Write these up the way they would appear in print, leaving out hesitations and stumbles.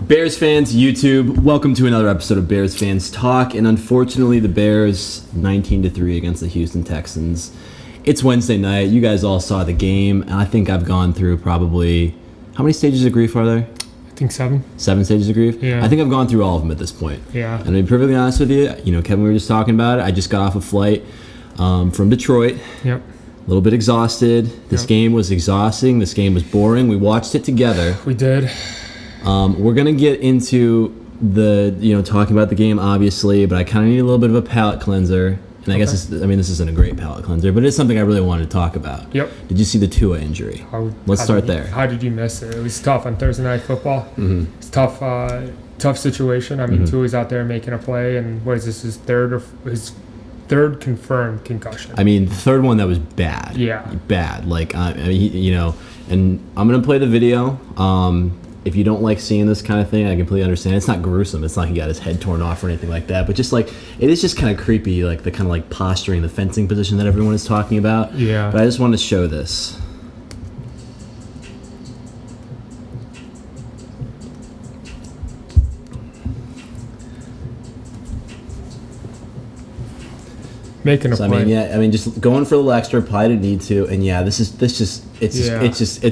Bears fans, YouTube, welcome to another episode of Bears Fans Talk. And unfortunately, the Bears 19-3 against the Houston Texans. It's Wednesday night. You guys all saw the game. I think I've gone through probably, how many stages of grief are there? I think 7. 7 stages of grief? Yeah. I think I've gone through all of them at this point. Yeah. And to be perfectly honest with you, Kevin, we were just talking about it. I just got off a flight from Detroit. Yep. A little bit exhausted. This game was exhausting. This game was boring. We watched it together. We did. We're going to get into the, talking about the game, obviously, but I kind of need a little bit of a palate cleanser. And I guess this isn't a great palate cleanser, but it's something I really wanted to talk about. Yep. Did you see the Tua injury? Let's start there. How did you miss it? It was tough on Thursday Night Football. Mm-hmm. It's tough situation. I mean, Tua's out there making a play, and what is this, his third confirmed concussion? I mean, the third one that was bad. Yeah. Bad. And I'm going to play the video. If you don't like seeing this kind of thing, I completely understand. It's not gruesome. It's not like he got his head torn off or anything like that. But just it is just kind of creepy, like the kind of like posturing, the fencing position that everyone is talking about. Yeah. But I just want to show this. Making a play. Just going for a little extra, probably didn't need to. And it's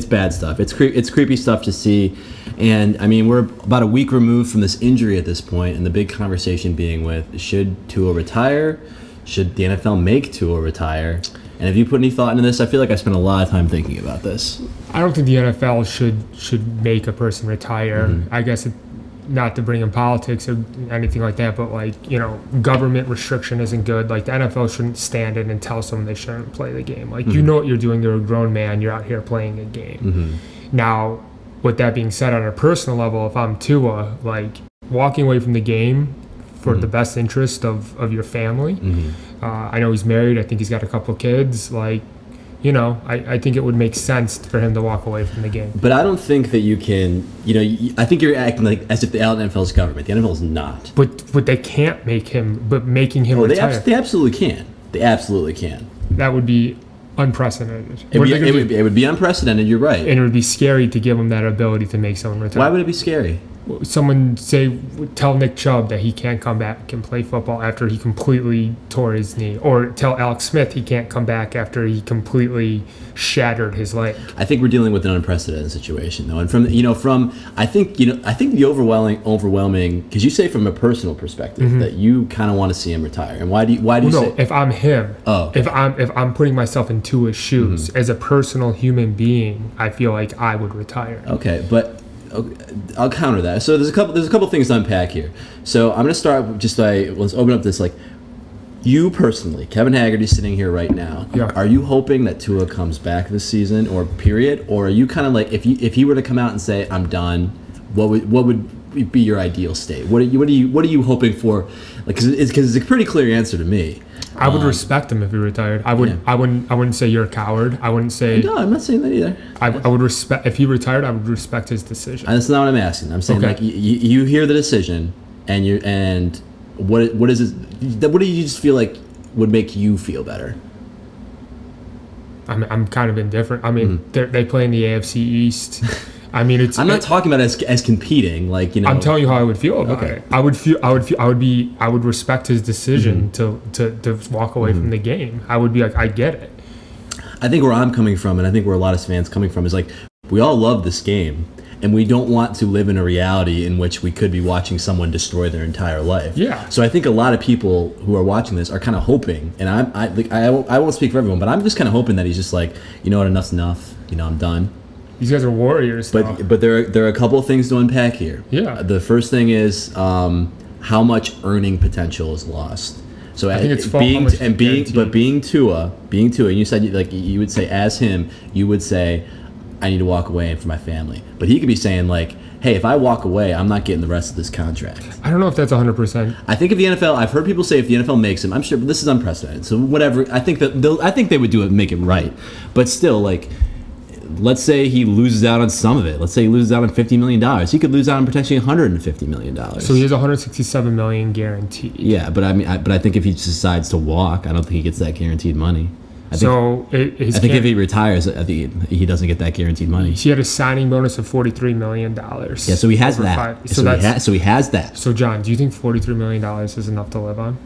bad stuff. It's creepy stuff to see. And I mean, we're about a week removed from this injury at this point, and the big conversation being with, should Tua retire? Should the NFL make Tua retire? And have you put any thought into this? I feel like I spent a lot of time thinking about this. I don't think the NFL should make a person retire. Mm-hmm. I guess not to bring in politics or anything like that, but government restriction isn't good. Like, the NFL shouldn't stand in and tell someone they shouldn't play the game. Like, you know what you're doing. You're a grown man. You're out here playing a game. Mm-hmm. Now, with that being said, on a personal level, if I'm Tua, walking away from the game for the best interest of your family. I know he's married. I think he's got a couple kids. I think it would make sense for him to walk away from the game. But I don't think that you can, I think you're acting like as if the NFL is government. The NFL is not. But they can't make him, but making him retire. They absolutely can. They absolutely can. That would be unprecedented. It would be unprecedented, you're right. And it would be scary to give him that ability to make someone retire. Why would it be scary? Someone tell Nick Chubb that he can't come back and play football after he completely tore his knee, or tell Alex Smith he can't come back after he completely shattered his leg. I think we're dealing with an unprecedented situation, though, and I think the overwhelming, because you say from a personal perspective that you kind of want to see him retire, and why do you say? If I'm him, if I'm putting myself in Tua's shoes as a personal human being, I feel like I would retire. Okay, but I'll counter that. So there's a couple things to unpack here. So I'm going to start let's open up this, you personally, Kevin Haggerty sitting here right now. Yeah. Are you hoping that Tua comes back this season, or period? Or are you kind of if he were to come out and say, I'm done, what would be your ideal state? What are you hoping for? Because it's a pretty clear answer to me. I would respect him if he retired. I wouldn't say you're a coward. I wouldn't say. No, I'm not saying that either. I would respect if he retired. I would respect his decision. That's not what I'm asking. I'm saying you hear the decision, and what is it? What do you just feel like would make you feel better? I'm kind of indifferent. I mean, they play in the AFC East. I mean, I'm not talking about as competing, I'm telling you how I would feel about it. I would respect his decision to walk away from the game. I would be like, I get it. I think where I'm coming from, and I think where a lot of fans coming from, is we all love this game, and we don't want to live in a reality in which we could be watching someone destroy their entire life. Yeah. So I think a lot of people who are watching this are kind of hoping, and I won't speak for everyone, but I'm just kind of hoping that he's just enough's enough. I'm done. These guys are warriors. But there are a couple of things to unpack here. Yeah. The first thing is how much earning potential is lost. So I think it's being Tua, and you said you would say as him, you would say, I need to walk away for my family. But he could be saying hey, if I walk away, I'm not getting the rest of this contract. I don't know if that's 100%. I think if the NFL, I've heard people say if the NFL makes him, I'm sure, but this is unprecedented. So whatever, I think they would do it and make it right. But still, let's say he loses out on some of it. Let's say he loses out on $50 million. He could lose out on potentially $150 million. So he has $167 million guaranteed. Yeah, but I think if he decides to walk, I don't think he gets that guaranteed money. I think if he retires, I think he doesn't get that guaranteed money. He had a signing bonus of $43 million. Yeah, so he has that. So he has that. So John, do you think $43 million is enough to live on?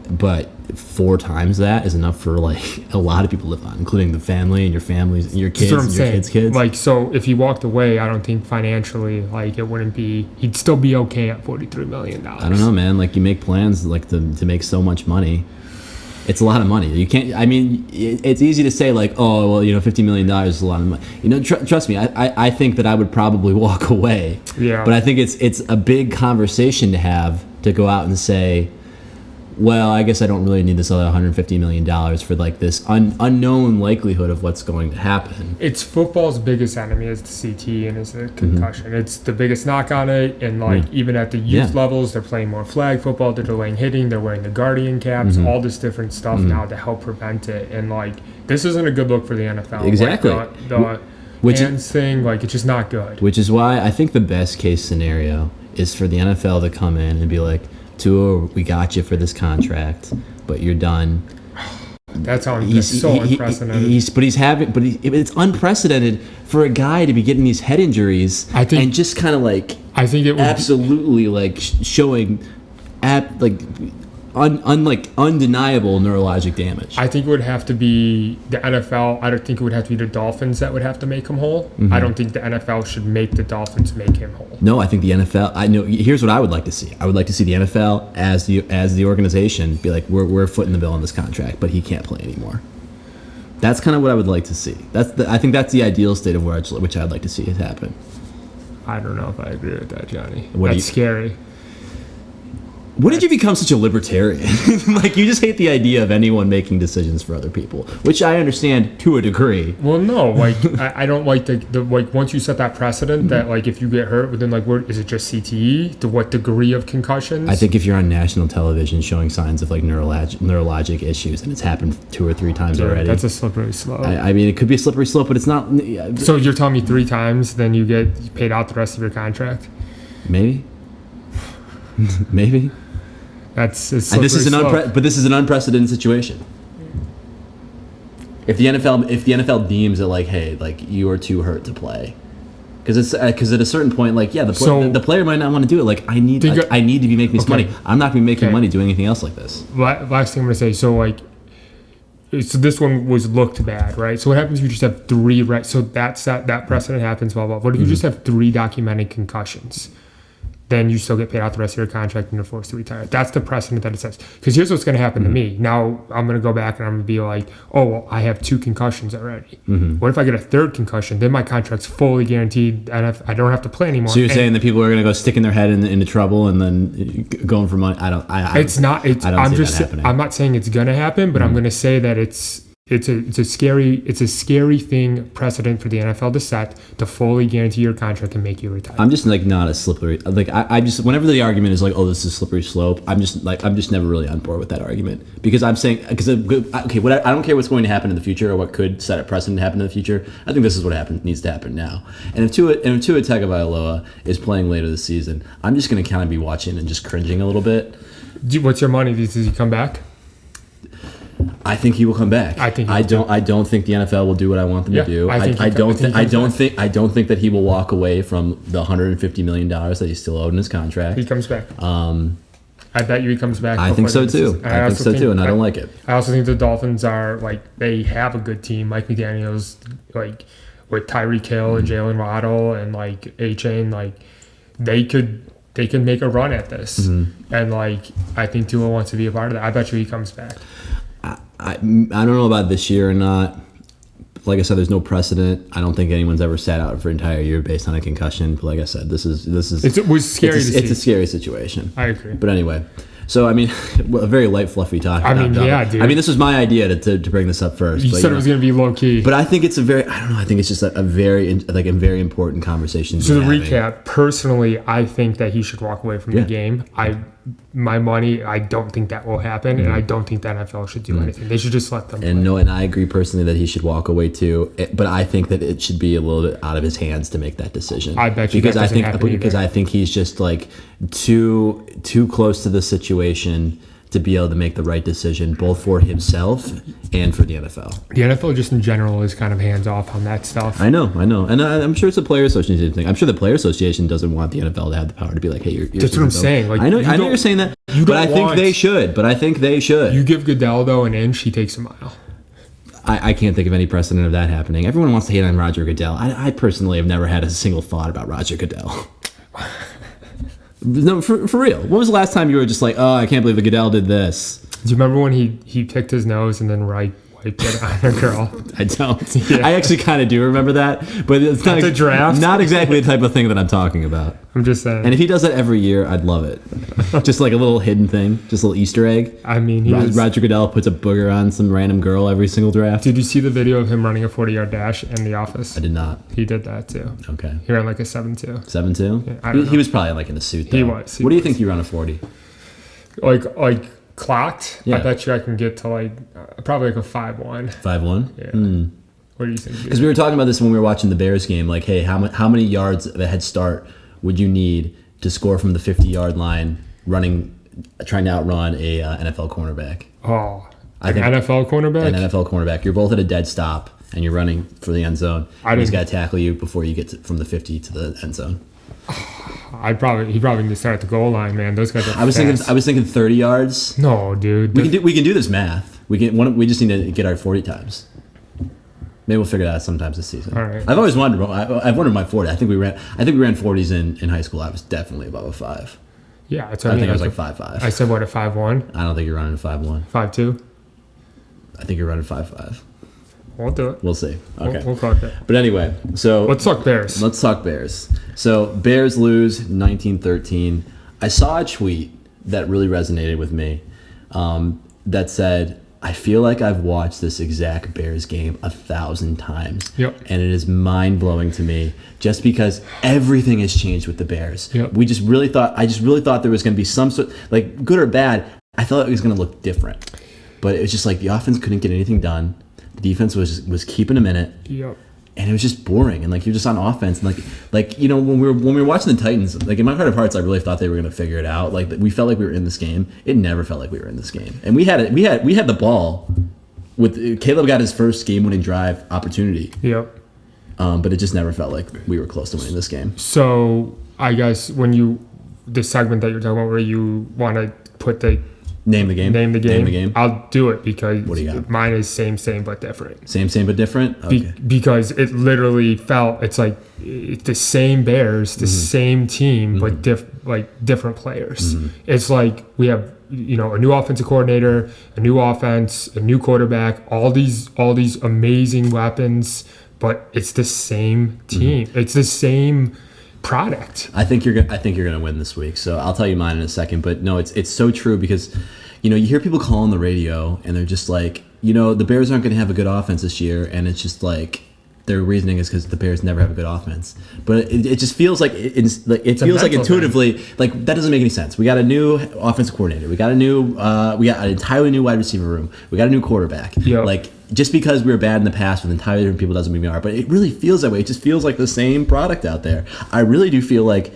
But 4 times that is enough for like a lot of people to live on, including the family and your families and your kids and your kids. Like, so if he walked away, I don't think financially, like, it wouldn't be. He'd still be okay at $43 million. I don't know, man. Like, you make plans like to make so much money. It's a lot of money. You can't. I mean, it's easy to say like, oh, well, $50 million is a lot of money. Trust me. I think that I would probably walk away. Yeah. But I think it's a big conversation to have to go out and say, well, I guess I don't really need this other $150 million for like this unknown likelihood of what's going to happen. It's football's biggest enemy is the CT and is the concussion. It's the biggest knock on it. And like even at the youth levels, they're playing more flag football. They're delaying hitting. They're wearing the guardian caps. All this different stuff now to help prevent it. And like this isn't a good look for the NFL. Exactly. Like, the hands thing, like it's just not good. Which is why I think the best case scenario is for the NFL to come in and be like, Tua, we got you for this contract, but you're done. That's so unprecedented. It's unprecedented for a guy to be getting these head injuries and just kind of like I think it would absolutely like showing undeniable neurologic damage. I think it would have to be the NFL. I don't think it would have to be the Dolphins that would have to make him whole. I don't think the NFL should make the Dolphins make him whole. No, I think the NFL. I know. Here's what I would like to see. I would like to see the NFL as the organization be like, we're footing the bill on this contract, but he can't play anymore. That's kind of what I would like to see. I think that's the ideal state of which I'd like to see it happen. I don't know if I agree with that, Johnny. That's scary. When did you become such a libertarian? Like, you just hate the idea of anyone making decisions for other people, which I understand to a degree. Well, no, like, I don't like the like, once you set that precedent that, like, if you get hurt, then, like, is it just CTE? To what degree of concussions? I think if you're on national television showing signs of, like, neurologic issues, and it's happened 2 or 3 times already. That's a slippery slope. I mean, it could be a slippery slope, but it's not. So you're telling me 3 times, then you get paid out the rest of your contract? Maybe. Maybe. That's a and this is an unprecedented situation. If the NFL deems it like, hey, like you are too hurt to play, because at a certain point, like the player might not want to do it. Like I need to be making this money. I'm not going to be making money doing anything else like this. Last thing I'm going to say. So this one was looked bad, right? So what happens if you just have 3? Right. So that precedent happens. Blah blah. What if you just have 3 documented concussions? Then you still get paid out the rest of your contract and you're forced to retire. That's the precedent that it says. Because here's what's going to happen to me. Now I'm going to go back and I'm going to be like, oh, well, I have 2 concussions already. What if I get a 3rd concussion? Then my contract's fully guaranteed and I don't have to play anymore. So you're saying that people are going to go sticking their head into trouble and then going for money? I don't see that happening. I'm not saying it's going to happen, but I'm going to say that it's a scary thing precedent for the NFL to set to fully guarantee your contract and make you retire. I'm just like not a slippery like I just whenever the argument is like, oh, this is a slippery slope, I'm just never really on board with that argument because I'm saying I don't care what's going to happen in the future or what could set a precedent to happen in the future. I think this is what needs to happen now. And if Tua Tagovailoa is playing later this season, I'm just going to kind of be watching and just cringing a little bit. What's your money? Does he come back? I think he will come back. I don't think the NFL will do what I want them to do. I don't think that he will walk away from the $150 million that he's still owed in his contract. He comes back. I bet you he comes back. I think so too. I think so too, and I don't like it. I also think the Dolphins are they have a good team. Mike McDaniel's with Tyreek Hill and Jalen Waddle and A-Chain, they can make a run at this. And I think Tua wants to be a part of that. I bet you he comes back. I don't know about this year or not. Like I said, there's no precedent. I don't think anyone's ever sat out for an entire year based on a concussion. But like I said, this is it was scary. It's a scary situation. I agree. But anyway, so I mean, a very light, fluffy talk. Yeah, dude. I mean, this was my idea to bring this up first. You said it was going to be low key. But I think it's I think it's just a very important conversation. So to recap, personally, I think that he should walk away from the game. My money, I don't think that will happen, and I don't think the NFL should do anything. They should just let them play. And I agree personally that he should walk away too. But I think that it should be a little bit out of his hands to make that decision. I bet you because I think he's just too close to the situation to be able to make the right decision both for himself and for the NFL. The NFL just in general is kind of hands off on that stuff. I know. And I'm sure it's a player association thing. I'm sure the player association doesn't want the NFL to have the power to be like, hey, you're that's what I'm saying. Like, I know you're saying that, but I think they should. You give Goodell, though, an inch, he takes a mile. I can't think of any precedent of that happening. Everyone wants to hate on Roger Goodell. I personally have never had a single thought about Roger Goodell. No, for real. When was the last time you were just like, oh, I can't believe the Goodell did this? Do you remember when he picked his nose and then wiped it on a girl? I don't. Yeah. I actually kind of do remember that, but it's not the draft. Not exactly the type of thing that I'm talking about. I'm just saying. And if he does that every year, I'd love it. Just like a little hidden thing, just a little Easter egg. I mean, Roger Goodell puts a booger on some random girl every single draft. Did you see the video of him running a 40-yard dash in the office? I did not. He did that too. Okay. He ran like a 7.2. 7.2? Yeah, he was probably like in a suit though. He was. What do you think you run a 40? Like clocked? Yeah. I bet you I can get to like probably like a 5.1. 5.1? Yeah. What do you think? Because we were talking about this when we were watching the Bears game. Like, hey, how many yards of a head start would you need to score from the 50-yard line, trying to outrun a NFL cornerback? Oh, I think NFL cornerback. An NFL cornerback. You're both at a dead stop and you're running for the end zone. He's got to tackle you before you get from the 50 to the end zone. He probably need to start at the goal line, man. Those guys are I was thinking 30 yards. No, dude. We can do this math. We just need to get our 40 times. Maybe we'll figure it out sometimes this season. All right. I've always wondered. I've wondered my 40. I think we ran 40s in high school. I was definitely above a 5. Yeah, it's. I think I was like 5'5". I said what, a 5'1"? I don't think you're running a 5'1". 5'2". I think you're running 5'5". We'll do it. We'll see. Okay. We'll talk it. But anyway, so let's talk Bears. So Bears lose 19-13. I saw a tweet that really resonated with me. That said, I feel like I've watched this exact Bears game 1,000 times. Yep. And it is mind-blowing to me just because everything has changed with the Bears. Yep. I just really thought there was going to be some sort, like, good or bad, I thought it was going to look different. But it was just like the offense couldn't get anything done. The defense was keeping them in it. Yep. And it was just boring, and like you're just on offense, and like you know when we were watching the Titans, like in my heart of hearts, I really thought they were going to figure it out. Like we felt like we were in this game. It never felt like we were in this game, and we had the ball. With Caleb got his first game-winning drive opportunity. Yep. But it just never felt like we were close to winning this game. So I guess the segment that you're talking about where you want to put the Name the game. I'll do it because what do you got? Mine is same but different. Same but different? Okay. Because it literally felt it's like it's the same Bears, the same team, but different players. It's like we have a new offensive coordinator, a new offense, a new quarterback, all these amazing weapons, but it's the same team. It's the same product. I think you're gonna win this week. So I'll tell you mine in a second. But no, it's so true because you hear people call on the radio and they're just like, the Bears aren't gonna have a good offense this year, and it's just like their reasoning is because the Bears never have a good offense. But it just feels like it feels like intuitively like that doesn't make any sense. We got a new offensive coordinator. We got an entirely new wide receiver room. We got a new quarterback. Yep. Like just because we were bad in the past with entirely different people doesn't mean we are. But it really feels that way. It just feels like the same product out there. I really do feel like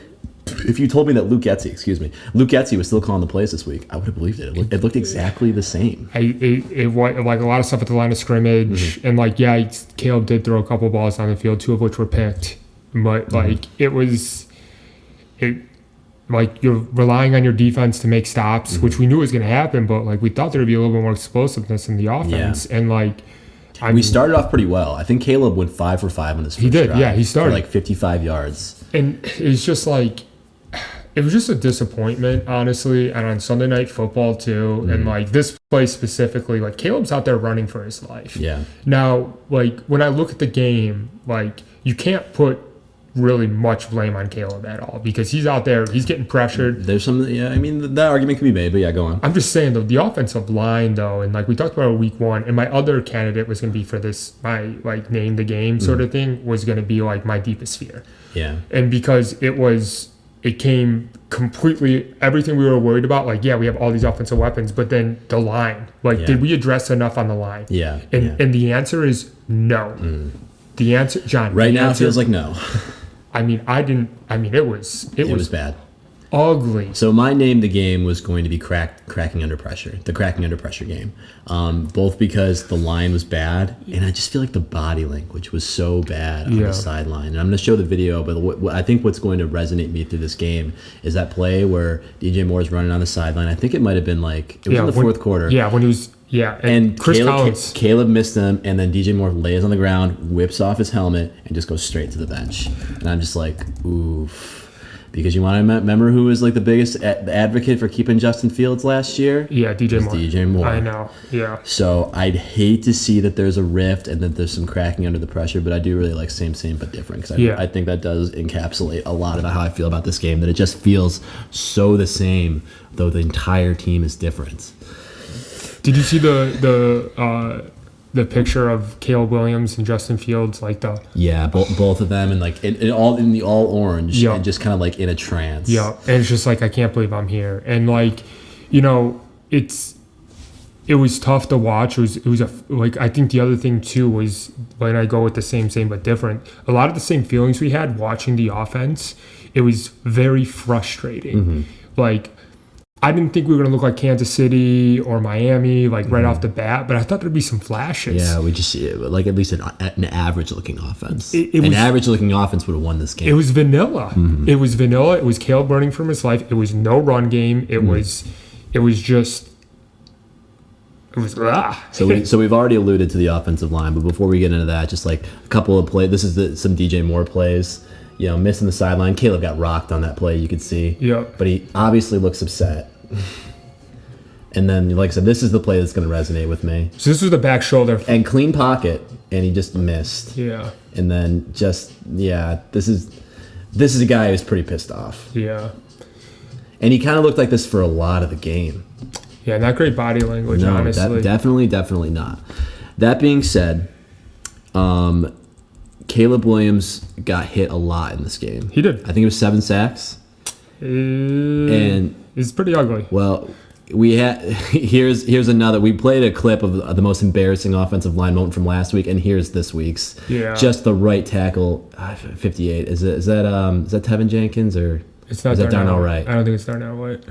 if you told me that Luke Getsy was still calling the plays this week, I would have believed it. It looked exactly the same. It like a lot of stuff at the line of scrimmage, and Caleb did throw a couple balls on the field, 2 of which were picked, but you're relying on your defense to make stops, which we knew was going to happen, but we thought there would be a little bit more explosiveness in the offense, and we started off pretty well. I think Caleb went 5 for 5 on this first drive. Yeah, he started for 55 yards, and it's just it was just a disappointment, honestly, and on Sunday Night Football too, and this play specifically, Caleb's out there running for his life. Yeah. Now, when I look at the game, you can't put really much blame on Caleb at all because he's out there, he's getting pressured. There's some, I mean, that argument can be made, but yeah, go on. I'm just saying though, the offensive line though, and we talked about it week 1, and my other candidate was going to be for this, my name the game sort of thing was going to be my deepest fear. Yeah. And because it came completely everything we were worried about. We have all these offensive weapons, but then the line, did we address enough on the line? Yeah. And the answer is no. The answer, John. Right now, it feels like no. It was bad. ugly. So my name of the game was going to be cracking under pressure, the cracking under pressure game, both because the line was bad, and I just feel like the body language was so bad on the sideline. And I'm going to show the video, but what I think what's going to resonate me through this game is that play where DJ Moore's running on the sideline. I think it might have been like, it was in the fourth quarter. Yeah, when he was, and Chris Collins. Caleb missed him, and then DJ Moore lays on the ground, whips off his helmet, and just goes straight to the bench. And I'm just like, oof. Because you want to remember who was like the biggest advocate for keeping Justin Fields last year? Yeah, DJ Moore. I know, yeah. So I'd hate to see that there's a rift and that there's some cracking under the pressure, but I do really like same but different, because I think that does encapsulate a lot about how I feel about this game, that it just feels so the same, though the entire team is different. Did you see the picture of Caleb Williams and Justin Fields, like the both of them, and like in the all orange, and just kind of like in a trance. Yeah, and it's just like, I can't believe I'm here, and like, you know, it was tough to watch. It was like, I think the other thing too was, when I go with the same but different, a lot of the same feelings we had watching the offense. It was very frustrating. Like, I didn't think we were going to look like Kansas City or Miami, like right off the bat, but I thought there'd be some flashes. Yeah, we just, like, at least an average-looking offense. An average-looking offense would have won this game. It was vanilla. It was vanilla. It was Caleb running from his life. It was no run game. It was just... So we've already alluded to the offensive line, but before we get into that, just like a couple of plays. This is some DJ Moore plays. You know, missing the sideline. Caleb got rocked on that play, you could see. Yeah. But he obviously looks upset. And then, like I said, this is the play that's going to resonate with me. So this was the back shoulder. And clean pocket, and he just missed. Yeah. And then this is a guy who's pretty pissed off. Yeah. And he kind of looked like this for a lot of the game. Yeah, not great body language, honestly. Definitely not. That being said, Caleb Williams got hit a lot in this game. He did. I think it was 7 sacks. And it's pretty ugly. Well, we had here's another. We played a clip of the most embarrassing offensive line moment from last week, and here's this week's. Yeah. Just the right tackle, 58. Is that Tevin Jenkins, or it's not? Is that Darnell Wright? I don't think it's Darnell Wright.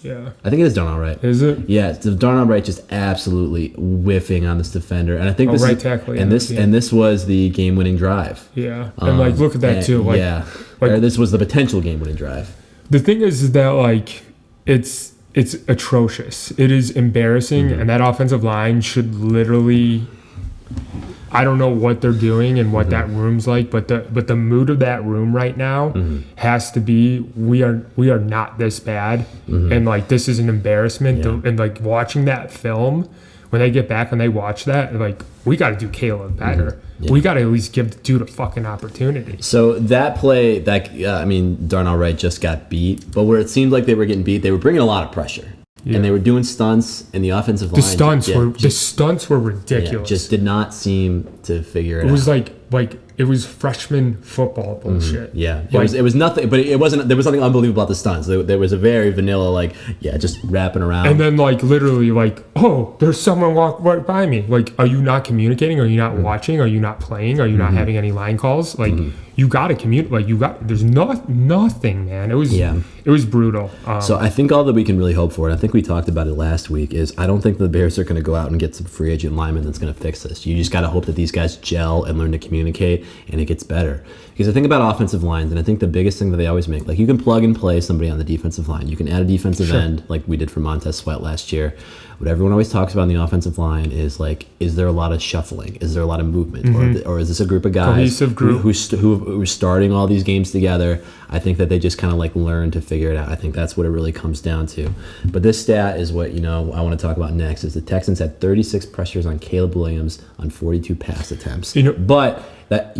Yeah. I think it is Darnell Wright. Is it? Yeah, it's Darnell Wright just absolutely whiffing on this defender, and I think right tackle. And this was the game-winning drive. Yeah, and like look at that too. Like, yeah, like, this was the potential game-winning drive. The thing is that like it's atrocious. It is embarrassing, and that offensive line should literally. I don't know what they're doing and what that room's like, but the mood of that room right now has to be we are not this bad, and like this is an embarrassment. Yeah. And like watching that film, when they get back and they watch that, like we got to do Caleb better. Yeah. We got to at least give the dude a fucking opportunity. So that play, Darnell Wright just got beat, but where it seemed like they were getting beat, they were bringing a lot of pressure. Yeah. And they were doing stunts, and the offensive line. The stunts were ridiculous. Just did not seem to figure it out. It was like it was freshman football bullshit. Yeah, it was nothing, but it wasn't. There was nothing unbelievable about the stunts. There was a very vanilla, just wrapping around. And then literally oh, there's someone walk right by me. Like, are you not communicating? Are you not watching? Are you not playing? Are you not having any line calls? Like. You got to communicate. There's nothing, man. It was brutal. So I think all that we can really hope for, and I think we talked about it last week, is I don't think the Bears are going to go out and get some free agent linemen that's going to fix this. You just got to hope that these guys gel and learn to communicate, and it gets better. Because I think about offensive lines, and I think the biggest thing that they always make, you can plug and play somebody on the defensive line. You can add a defensive end, like we did for Montez Sweat last year. What everyone always talks about in the offensive line is is there a lot of shuffling? Is there a lot of movement? Or is this a group of guys cohesive group who are starting all these games together? I think that they just kind of learn to figure it out. I think that's what it really comes down to. But this stat is what I want to talk about next. Is the Texans had 36 pressures on Caleb Williams on 42 pass attempts. But that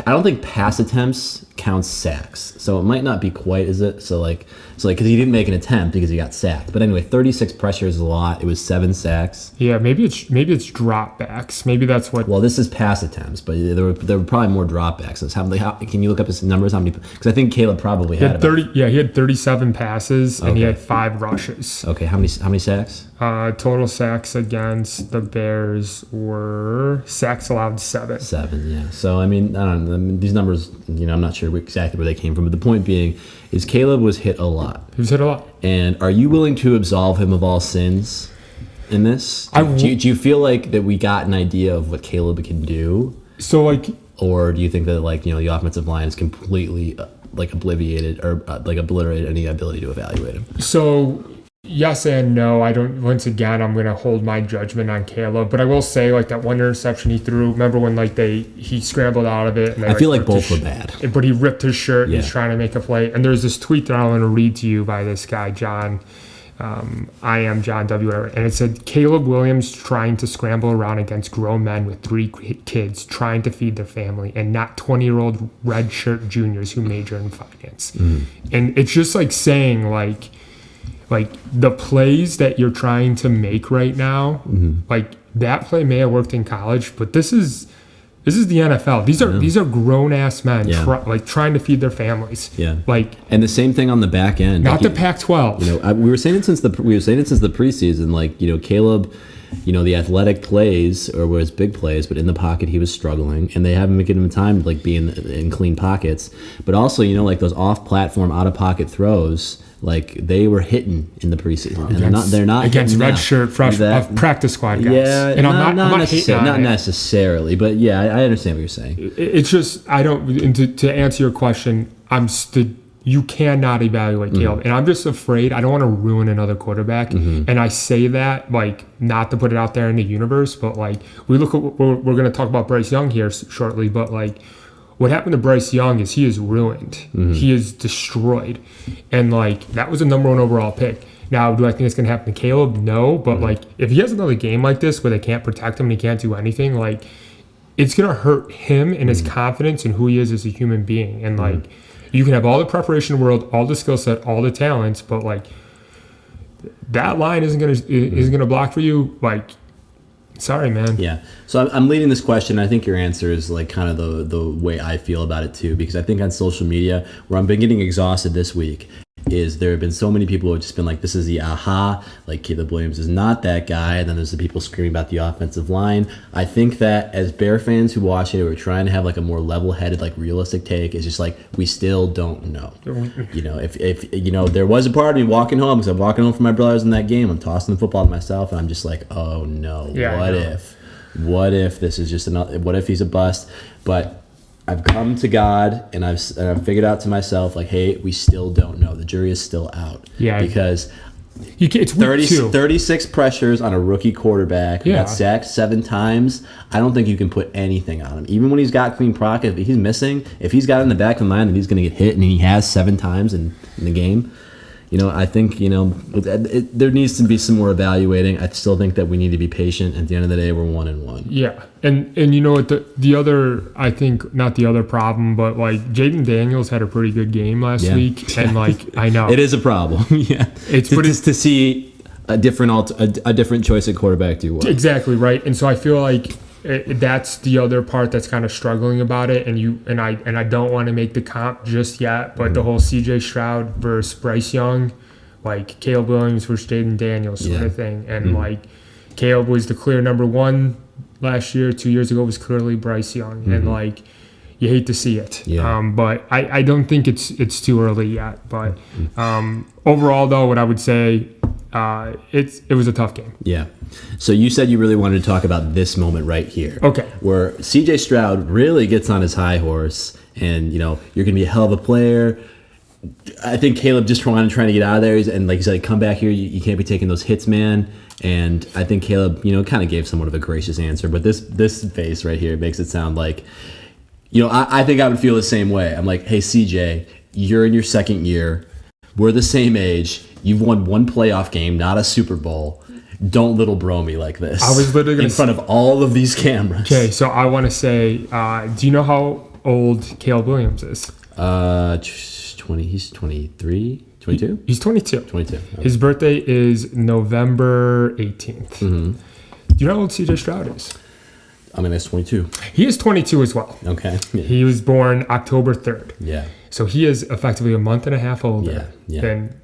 I don't think pass attempts counts sacks, so it might not be quite as it. So because he didn't make an attempt because he got sacked. But anyway, 36 pressures is a lot. It was 7 sacks. Yeah, maybe it's dropbacks. Maybe that's what. Well, this is pass attempts, but there were probably more dropbacks. How can you look up his numbers? How many? Because I think Caleb probably had 30. Yeah, he had 37 passes and he had 5 rushes. Okay, how many sacks? Total sacks against the Bears were sacks allowed 7. 7, yeah. So, I mean, I don't know. I mean, these numbers, I'm not sure exactly where they came from. But the point being is Caleb was hit a lot. He was hit a lot. And are you willing to absolve him of all sins in this? Do you feel like that we got an idea of what Caleb can do? So, or do you think that, the offensive line is completely, obliterated any ability to evaluate him? So, yes and no. I don't. Once again, I'm going to hold my judgment on Caleb, but I will say that one interception he threw. Remember when he scrambled out of it? And I feel like both were bad. But he ripped his shirt. Yeah. He's trying to make a play. And there's this tweet that I want to read to you by this guy John. I am John W. And it said Caleb Williams trying to scramble around against grown men with 3 kids trying to feed their family, and not 20-year-old redshirt juniors who major in finance. And it's just saying the plays that you're trying to make right now, that play may have worked in college, but this is the NFL. These are grown ass men trying to feed their families. Yeah. And the same thing on the back end. Not the Pac-12. We were saying it since the preseason. Caleb, the athletic plays or his big plays, but in the pocket he was struggling, and they haven't been giving him time to be in clean pockets. But also, those off-platform, out-of-pocket throws. They were hitting in the preseason, and they're not against redshirt practice squad guys. Yeah, and I'm not necessarily, but yeah, I understand what you're saying. It's just I don't. And to answer your question, you cannot evaluate Caleb, and I'm just afraid I don't want to ruin another quarterback. And I say that not to put it out there in the universe, but we look at we're going to talk about Bryce Young here shortly, but what happened to Bryce Young is he is ruined. He is destroyed. And, that was a number 1 overall pick. Now, do I think it's going to happen to Caleb? No. But, if he has another game like this where they can't protect him and he can't do anything, it's going to hurt him and his confidence in who he is as a human being. And, you can have all the preparation in the world, all the skill set, all the talents, but, that line isn't going to block for you. Sorry, man. Yeah. So I'm leading this question. I think your answer is kind of the way I feel about it too, because I think on social media, where I've been getting exhausted this week, is there have been so many people who have just been this is the aha, Caleb Williams is not that guy. And then there's the people screaming about the offensive line. I think that as Bear fans who watch it, we're trying to have a more level-headed, realistic take. It's just we still don't know. If there was a part of me walking home, because I'm walking home from my brothers in that game, I'm tossing the football to myself, and I'm just oh no, what if this is just another, what if he's a bust? But I've come to God and I've figured out to myself hey, we still don't know. The jury is still out. Yeah. Because it's 36 pressures on a rookie quarterback who got sacked 7 times. I don't think you can put anything on him. Even when he's got clean pocket, if he's missing, if he's got in the back of the mind that he's going to get hit, and he has 7 times in the game, I think, there needs to be some more evaluating. I still think that we need to be patient. At the end of the day, we're 1-1. Yeah. And you know what, the other, I think, not the other problem, but Jaden Daniels had a pretty good game last week. And I know. It is a problem. Yeah. It's to see a different choice at quarterback do what. Exactly, right. And so I feel that's the other part that's kind of struggling about it, and I don't want to make the comp just yet, but the whole CJ Stroud versus Bryce Young, Caleb Williams versus Jaden Daniels sort of thing, and Caleb was the clear number 1 last year. 2 years ago was clearly Bryce Young, and you hate to see it. Yeah. But I don't think it's too early yet. But overall, though, what I would say, it was a tough game. Yeah. So you said you really wanted to talk about this moment right here. Okay. Where CJ Stroud really gets on his high horse, and you're going to be a hell of a player. I think Caleb just trying to get out of there, and he said, come back here, you can't be taking those hits, man. And I think Caleb, kind of gave somewhat of a gracious answer, but this face right here makes it sound I think I would feel the same way. I'm hey, CJ, you're in your 2nd year. We're the same age. You've won 1 playoff game, not a Super Bowl. Don't little bro me like this. I was literally in front of all of these cameras. Okay, so I want to say, do you know how old Caleb Williams is? 20. He's 23, 22. He's 22. 22. Okay. His birthday is November 18th. Do you know how old CJ Stroud is? I mean, that's 22. He is 22 as well. Okay. Yeah. He was born October 3rd. Yeah. So he is effectively a month and a half older than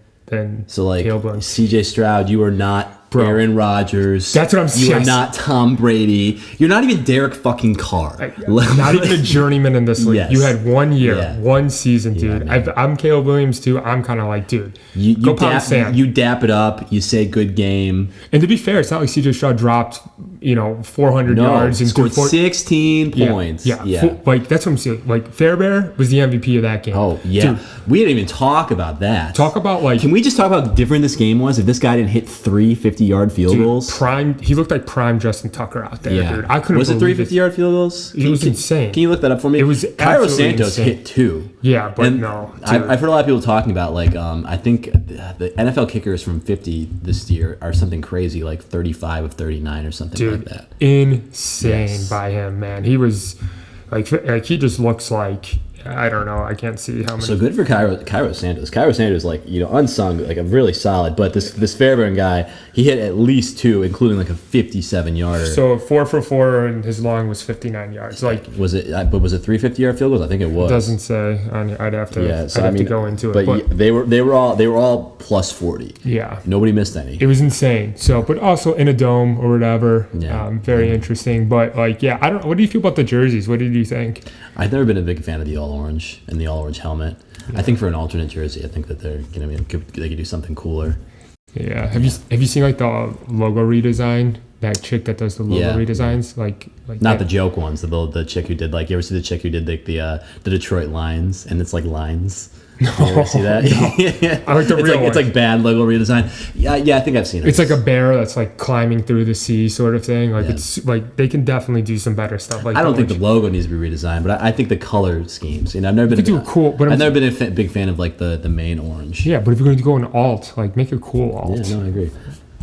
so Caleb Williams. CJ Stroud, you are not Bro. Aaron Rodgers. That's what I'm saying. You are not Tom Brady. You're not even Derek fucking Carr. Not even a journeyman in this league. Yes. You had 1 year, Yeah. 1 season, dude. man. I'm Caleb Williams too. I'm kind of like, dude, You go pound sand. you dap it up. You say good game. And to be fair, it's not like CJ Stroud dropped, 400 yards and scored 16 points. Yeah. Like, that's what I'm saying. Like, Fairbairn was the MVP of that game. Oh, yeah. Dude, We didn't even talk about that. talk about, like, Can we just talk about how different this game was if this guy didn't hit 3 50-yard field goals? he looked like prime Justin Tucker out there, Yeah. dude. I couldn't Was it 3 believe 50-yard field goals? It was insane. Can you look that up for me? It was Cairo absolutely Santos insane. hit 2. Yeah, but And no. Dude. I've heard a lot of people talking about, like, I think the NFL kickers from 50 this year are something crazy, like 35 of 39 or something like that. Insane Yes. by him, man. He was like he just looks like, I don't know. I can't see how many. So good for Cairo Santos. Cairo Santos, like, unsung, like, a really solid. But this Fairbairn guy, he hit at least 2, including like a 57-yarder. So 4 for 4, and his long was 59 yards. Like, Was it 3 50-yard field goals? I think it was. doesn't say. I'd have to. Yeah, so I'd have to go into it. But they were all plus 40. Yeah. Nobody missed any. It was insane. So, but also in a dome or whatever. Yeah. Very interesting. But like, yeah, I don't. What do you feel about the jerseys? What did you think? I've never been a big fan of the all orange and the all orange helmet. I think for an alternate jersey, I think that they could do something cooler. Yeah. Have you seen like the logo redesign? That chick that does the logo redesigns, like Not that. the joke ones. The chick who did, like, you ever see the chick who did like the Detroit Lions, and it's like lines. No, you ever see that? Yeah. I like the real one. It's like bad logo redesign. Yeah, I think I've seen it. It's like a bear that's like climbing through the sea, sort of thing. Like, Yeah. it's like they can definitely do some better stuff. Like, I don't think the logo needs to be redesigned, but I think the color schemes. I've never been. do it cool, but I've never been a big fan of like the main orange. Yeah, but if you're going to go in alt, like, make a cool alt. Yeah, no, I agree.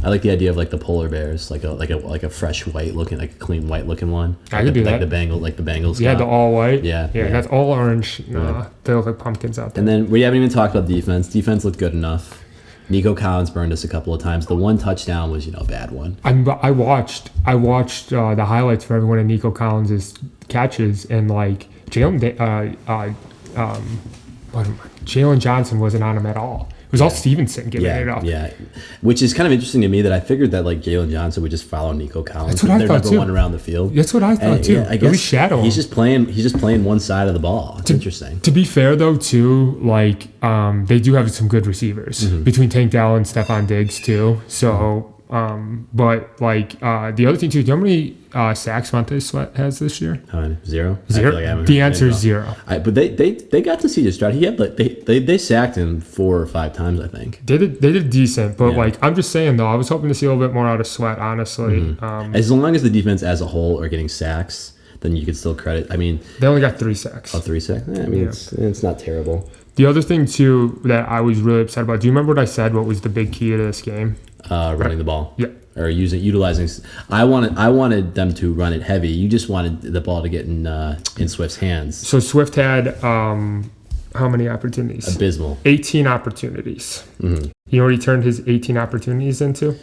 I like the idea of like the polar bears, like a fresh white looking, like a clean white looking one. I could do like that. the Bengals. Yeah, the all white. Yeah. That's all orange. They look like pumpkins out there. And then we haven't even talked about defense. Defense looked good enough. Nico Collins burned us a couple of times. The one touchdown was, a bad one. I watched the highlights for every one of Nico Collins' catches, and like Jalen Johnson wasn't on him at all. It was all Stevenson giving it up. Yeah, which is kind of interesting to me that I figured that like Jalen Johnson would just follow Nico Collins. That's what I They're thought number too. one around the field. That's what I thought too. I At least shadow him. He's just playing one side of the ball. It's interesting. To be fair though, too, like they do have some good receivers between Tank Dell and Stephon Diggs too. So, but like the other thing too, do you know how many sacks Montez Sweat has this year? How many? Zero. I Zero. feel like I haven't The heard answer anything is zero. But they got to see this Stroud. He had like they sacked him 4 or 5 times, I think. They did decent, but Yeah. like I'm just saying though, I was hoping to see a little bit more out of Sweat, honestly. As long as the defense as a whole are getting sacks, then you could still credit. I mean, They only got 3 sacks. 3 sacks. I mean, it's not terrible. The other thing too that I was really upset about. Do you remember what I said? What was the big key to this game? Running the ball. Yeah. Or utilizing. I wanted them to run it heavy. You just wanted the ball to get in Swift's hands. So Swift had how many opportunities? Abysmal. 18 opportunities. You know what he turned his 18 opportunities into?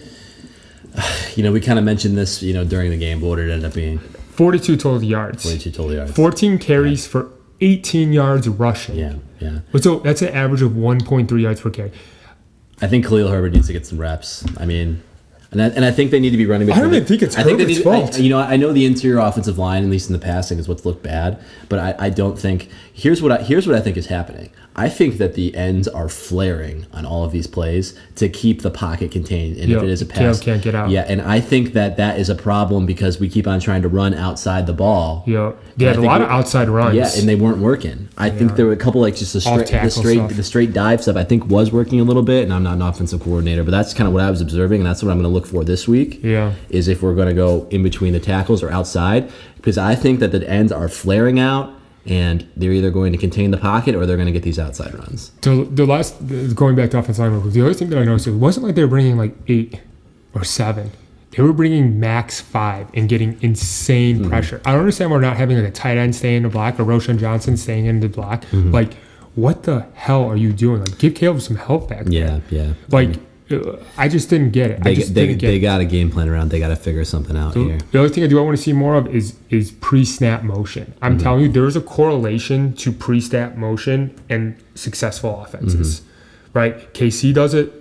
We kind of mentioned this, during the game. But what did it end up being? 42 total yards. 42 total yards. 14 carries for 18 yards rushing. Yeah. So that's an average of 1.3 yards per carry. I think Khalil Herbert needs to get some reps. I mean, and I think they need to be running. I don't even think it's Herbert's fault. I know the interior offensive line, at least in the passing, is what's looked bad. But I don't think. Here's what I think is happening. I think that the ends are flaring on all of these plays to keep the pocket contained. And if it is a pass, Caleb can't get out. Yeah, and I think that is a problem because we keep on trying to run outside the ball. Yeah, they had a lot of outside runs. Yeah, and they weren't working. I think there were a couple like just the straight dive stuff. I think was working a little bit, and I'm not an offensive coordinator, but that's kind of what I was observing, and that's what I'm going to look for this week. Yeah, is if we're going to go in between the tackles or outside, because I think that the ends are flaring out. And they're either going to contain the pocket or they're going to get these outside runs. So going back to offensive line, the other thing that I noticed, it wasn't like they were bringing like 8 or 7. They were bringing max 5 and getting insane pressure. I don't understand why we're not having like a tight end stay in the block or Roshan Johnson staying in the block. Like, what the hell are you doing? Like, give Caleb some help back there. Yeah. Like, I just didn't get it. They got a game plan around. They got to figure something out here. The other thing I want to see more of is pre-snap motion. I'm telling you, there is a correlation to pre-snap motion and successful offenses, right? KC does it.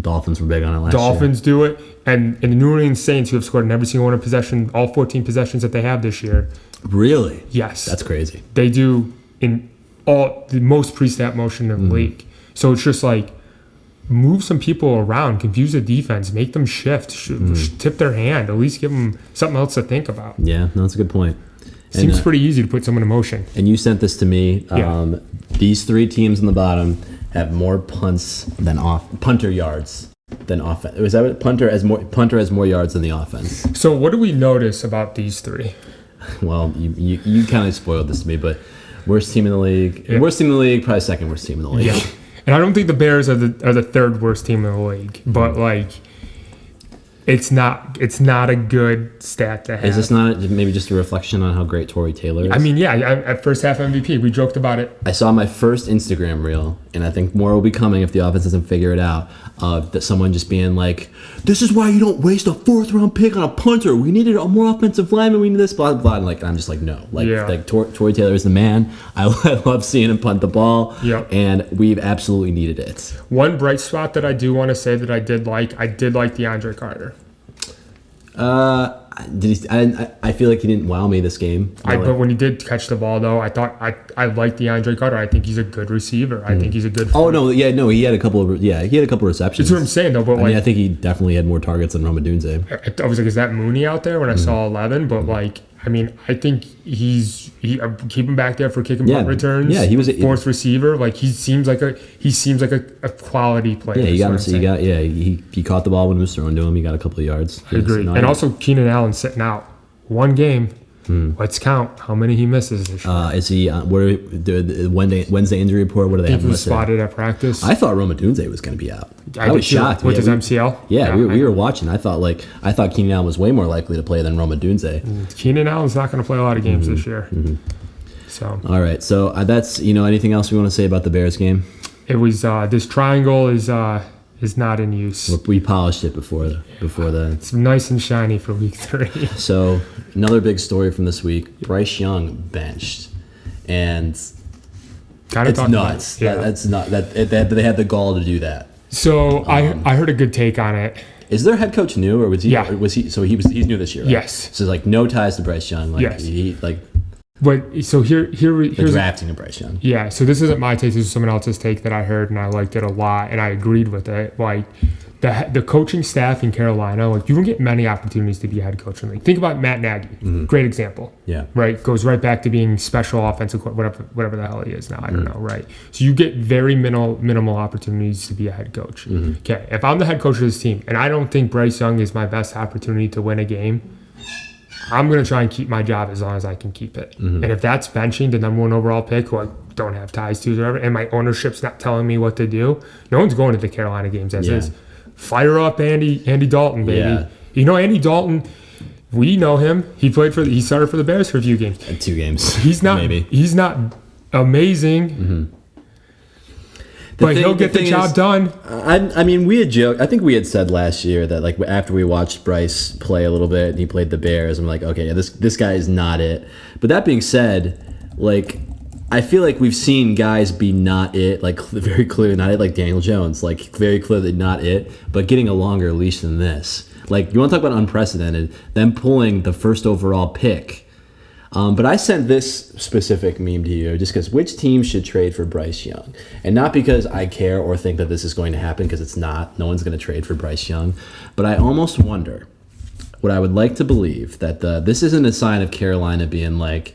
Dolphins were big on it last year. Dolphins do it, and the New Orleans Saints, who have scored in every single one of possession, all 14 possessions that they have this year. Really? Yes. That's crazy. They do in all the most pre-snap motion in the league. So it's just like move some people around, confuse the defense, make them shift, tip their hand, at least give them something else to think about. Yeah, no, that's a good point. Seems pretty easy to put someone in motion. And you sent this to me. Yeah. These three teams on the bottom have more punter yards than offense. Was that what punter has more yards than the offense? So what do we notice about these three? Well, you kind of spoiled this to me, but worst team in the league. Yeah. Worst team in the league, probably second worst team in the league. Yeah. And I don't think the Bears are the third worst team in the league, but like it's not a good stat to have. Is this not maybe just a reflection on how great Tory Taylor is? I mean, yeah, at first half MVP, we joked about it. I saw my first Instagram reel, and I think more will be coming if the offense doesn't figure it out. That someone just being like, "This is why you don't waste a 4th-round pick on a punter. We needed a more offensive lineman. We need this, blah blah." And I'm just like, no, Tory Taylor is the man. I love seeing him punt the ball, and we've absolutely needed it. One bright spot that I do want to say that I did like DeAndre Carter. I feel like he didn't wow me this game. But when he did catch the ball, though, I thought I like DeAndre Carter. I think he's a good receiver. I think he's a good. He had a couple of receptions. That's what I'm saying, though. But I think he definitely had more targets than Romadunze. I was like, is that Mooney out there? When I saw 11, but I think keep him back there for kick and punt returns. Yeah, he was fourth receiver. Like he seems like a quality player. Yeah, he caught the ball when it was thrown to him. He got a couple of yards. I agree. And also Keenan Allen sitting out one game. Let's count how many he misses this year. Is he the Wednesday injury report? What do they have? He was spotted at practice. I thought Romadunze was going to be out. I was shocked with his MCL. Yeah, we were watching. I thought Keenan Allen was way more likely to play than Romadunze. Keenan Allen's not going to play a lot of games this year. So all right. So that's anything else we want to say about the Bears game? It was this triangle is not in use. We polished it before the. It's nice and shiny for week 3. So another big story from this week: Bryce Young benched, and it's nuts. Yeah. That's not that they had the gall to do that. So I heard a good take on it. Is their head coach new, or was he? Yeah. Or was he? So he's new this year, right? Yes. So like no ties to Bryce Young. Like yes. But so here's drafting of Bryce Young. Yeah, so this isn't my take. This is someone else's take that I heard, and I liked it a lot, and I agreed with it. Like the coaching staff in Carolina, like you don't get many opportunities to be a head coach in the league. Think about Matt Nagy, great example. Yeah, right. Goes right back to being special offensive, whatever the hell he is now. I don't know. Right. So you get very minimal opportunities to be a head coach. Okay, if I'm the head coach of this team, and I don't think Bryce Young is my best opportunity to win a game, I'm going to try and keep my job as long as I can keep it. And if that's benching the number 1 overall pick, who I don't have ties to, or whatever, and my ownership's not telling me what to do, no one's going to the Carolina games as is. Fire up Andy Dalton, baby. Yeah. Andy Dalton, we know him. He started for the Bears for a few games. 2 games. He's not amazing. But he'll get the job done. I mean, we had joked. I think we had said last year that like after we watched Bryce play a little bit and he played the Bears, I'm like, okay, yeah, this guy is not it. But that being said, like I feel like we've seen guys be not it, like very clearly not it, like Daniel Jones, like very clearly not it, but getting a longer leash than this. Like you want to talk about unprecedented? Them pulling the first overall pick. But I sent this specific meme to you just because which team should trade for Bryce Young? And not because I care or think that this is going to happen, because it's not. No one's going to trade for Bryce Young. But I almost wonder, what I would like to believe, that this isn't a sign of Carolina being like,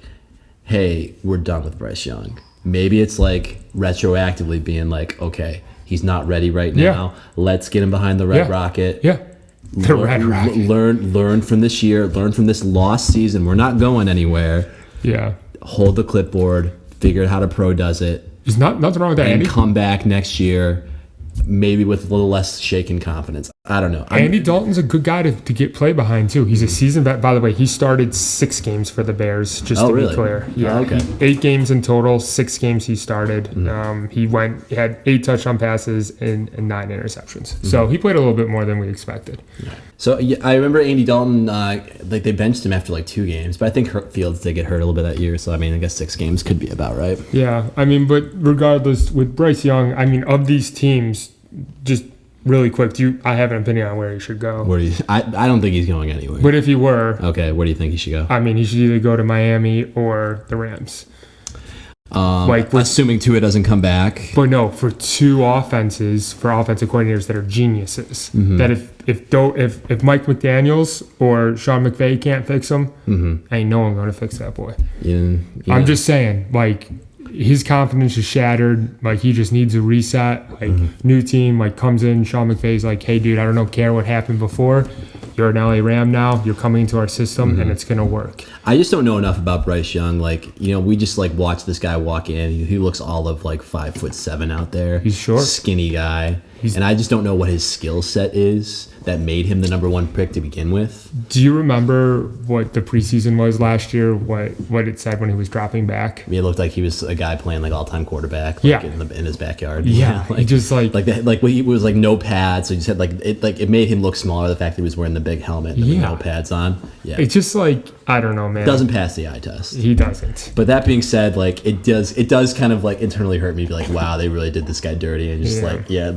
hey, we're done with Bryce Young. Maybe it's like retroactively being like, okay, he's not ready right now. Yeah. Let's get him behind the Red Rocket. Yeah. Learn from this year. Learn from this lost season. We're not going anywhere. Yeah. Hold the clipboard. Figure out how the pro does it. There's nothing wrong with that. And Andy, come back next year, maybe with a little less shaken confidence. I don't know. Andy Dalton's a good guy to get play behind too. He's a seasoned vet. By the way, he started 6 games for the Bears. Just to be clear. Yeah. Oh, okay. 8 games in total. 6 games he started. He had 8 touchdown passes and 9 interceptions. So he played a little bit more than we expected. Yeah. So I remember Andy Dalton. Like they benched him after like 2 games, but I think Fields did get hurt a little bit that year. So I mean, I guess 6 games could be about right. Yeah. I mean, but regardless, with Bryce Young, I mean, of these teams, just really quick, I have an opinion on where he should go. Where do you? I don't think he's going anywhere. But if he were, okay, where do you think he should go? I mean, he should either go to Miami or the Rams. Assuming Tua doesn't come back. But no, for two offenses, for offensive coordinators that are geniuses, that if Mike McDaniels or Sean McVay can't fix him, ain't no one going to fix that boy. Yeah. I'm just saying, like, his confidence is shattered. Like, he just needs a reset. Like, new team, like, comes in. Sean McVay's like, hey, dude, I don't care what happened before. You're an LA Ram now. You're coming into our system, and it's going to work. I just don't know enough about Bryce Young. Like, we just, like, watch this guy walk in. He looks all of, like, 5'7" out there. He's short. Skinny guy. And I just don't know what his skill set is that made him the number one pick to begin with. Do you remember what the preseason was last year? What it said when he was dropping back? I mean, it looked like he was a guy playing like all-time quarterback, like in his backyard. Yeah, like, he just like he was like no pads, so he just had it made him look smaller. The fact that he was wearing the big helmet and the no pads on. Yeah, it's just like, I don't know, man. Doesn't pass the eye test. He doesn't. But that being said, like it does kind of like internally hurt me. Be like, wow, they really did this guy dirty, and just